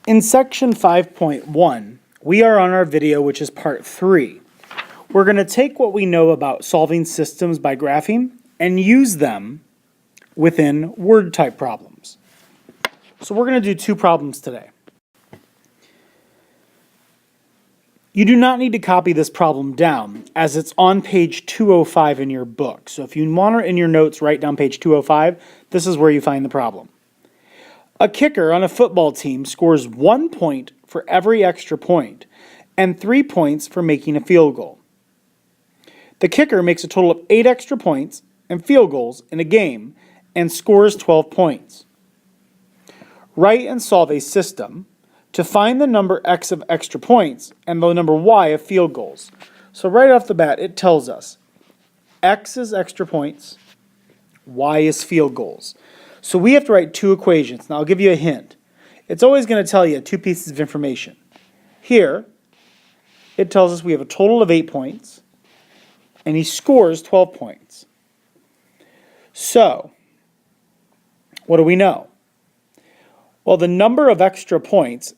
In section 5.1, we are on our video, which is part 3. We're going to take what we know about solving systems by graphing and use them within word type problems. So we're going to do 2 problems today. You do not need to copy this problem down, as it's on page 205 in your book. So if you want to, in your notes, write down page 205, this is where you find the problem. A kicker on a football team scores 1 point for every extra point and 3 points for making a field goal. The kicker makes a total of 8 extra points and field goals in a game and scores 12 points. Write and solve a system to find the number x of extra points and the number y of field goals. So right off the bat, it tells us x is extra points, y is field goals. So we have to write 2 equations. Now I'll give you a hint. It's always going to tell you 2 pieces of information. Here, it tells us we have a total of 8 points, and he scores 12 points. So, what do we know? Well, the number of extra points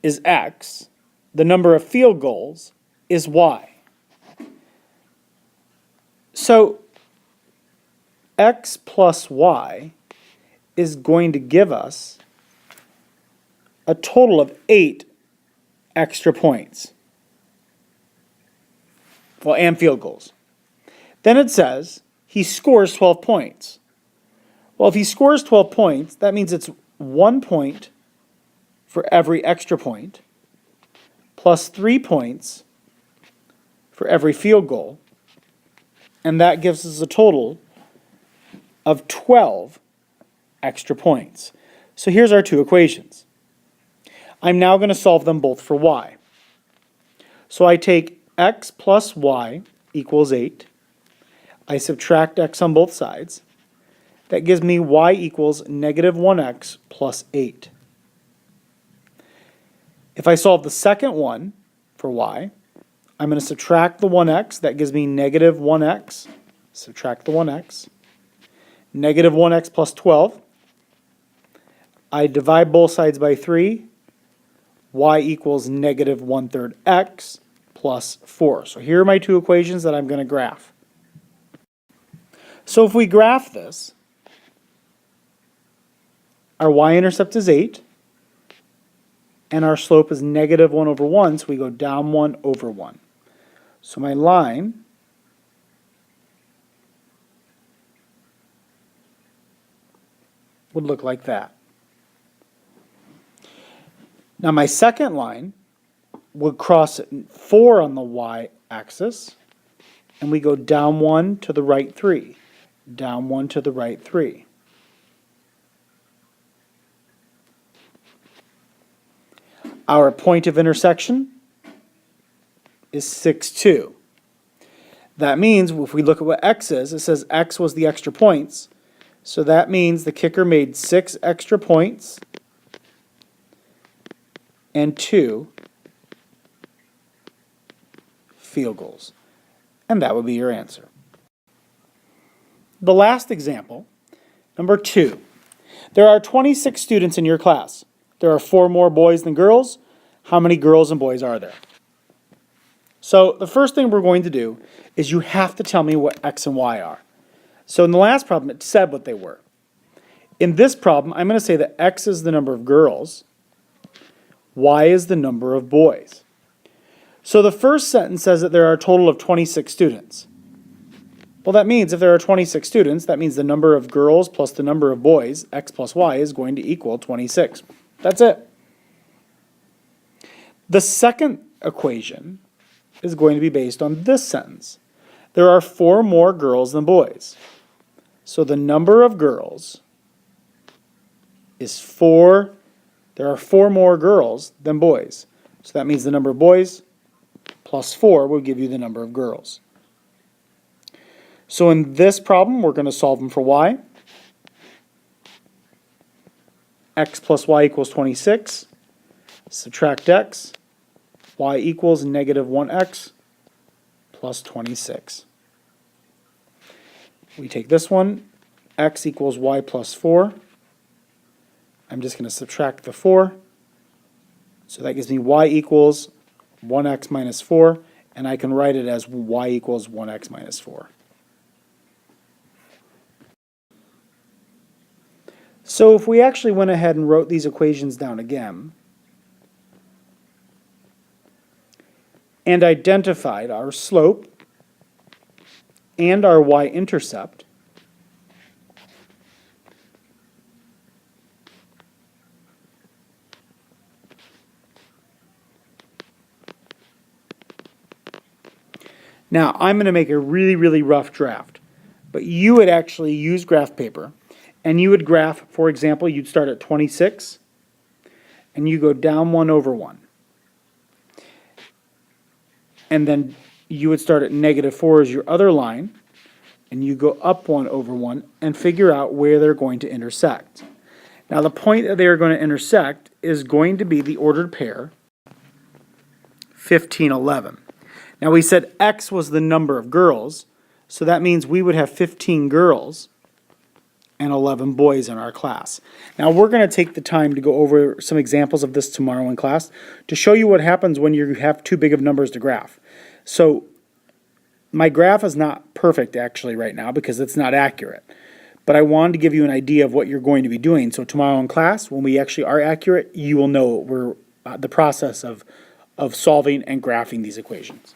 is x. The number of field goals is y. So, x plus y is going to give us a total of 8 extra points. Well, and field goals. Then it says he scores 12 points. Well, if he scores 12 points, that means it's 1 point for every extra point, plus 3 points for every field goal, and that gives us a total of 12 extra points. So here's our 2 equations. I'm now going to solve them both for y. So I take x plus y equals 8. I subtract x on both sides. That gives me y equals negative 1x plus 8. If I solve the second one for y, I'm going to subtract the 1x. That gives me negative 1x. Subtract the 1x. Negative 1x plus 12. I divide both sides by 3. Y equals negative 1/3 x plus 4. So here are my 2 equations that I'm going to graph. So if we graph this, our y-intercept is 8, and our slope is negative 1 over 1, so we go down 1 over 1. So my line would look like that. Now my second line would cross at 4 on the y-axis, and we go down 1 to the right 3, down 1 to the right 3. Our point of intersection is 6, 2. That means if we look at what x is, it says x was the extra points. So that means the kicker made 6 extra points and 2 field goals. And that would be your answer. The last example, number 2. There are 26 students in your class. There are 4 more boys than girls. How many girls and boys are there? So the first thing we're going to do is you have to tell me what x and y are. So in the last problem, it said what they were. In this problem, I'm going to say that x is the number of girls, y is the number of boys. So the first sentence says that there are a total of 26 students. Well, that means if there are 26 students, that means the number of girls plus the number of boys, x plus y, is going to equal 26. That's it. The second equation is going to be based on this sentence. There are 4 more girls than boys. So the number of girls is 4. There are 4 more girls than boys. So that means the number of boys plus 4 will give you the number of girls. So in this problem, we're going to solve them for y. X plus y equals 26. Subtract x. Y equals negative 1x plus 26. We take this one. X equals y plus 4. I'm just going to subtract the 4. So that gives me y equals 1x minus 4, and I can write it as y equals 1x minus 4. So if we actually went ahead and wrote these equations down again, and identified our slope and our y-intercept, now I'm going to make a really, really rough draft, but you would actually use graph paper, and you would graph, for example, you'd start at 26, and you go down 1 over 1. And then you would start at -4 as your other line, and you go up 1 over 1 and figure out where they're going to intersect. Now the point that they are going to intersect is going to be the ordered pair 15, 11. Now we said X was the number of girls, so that means we would have 15 girls and 11 boys in our class. Now we're going to take the time to go over some examples of this tomorrow in class to show you what happens when you have too big of numbers to graph. So my graph is not perfect actually right now because it's not accurate. But I wanted to give you an idea of what you're going to be doing. So tomorrow in class, when we actually are accurate, you will know the process of solving and graphing these equations.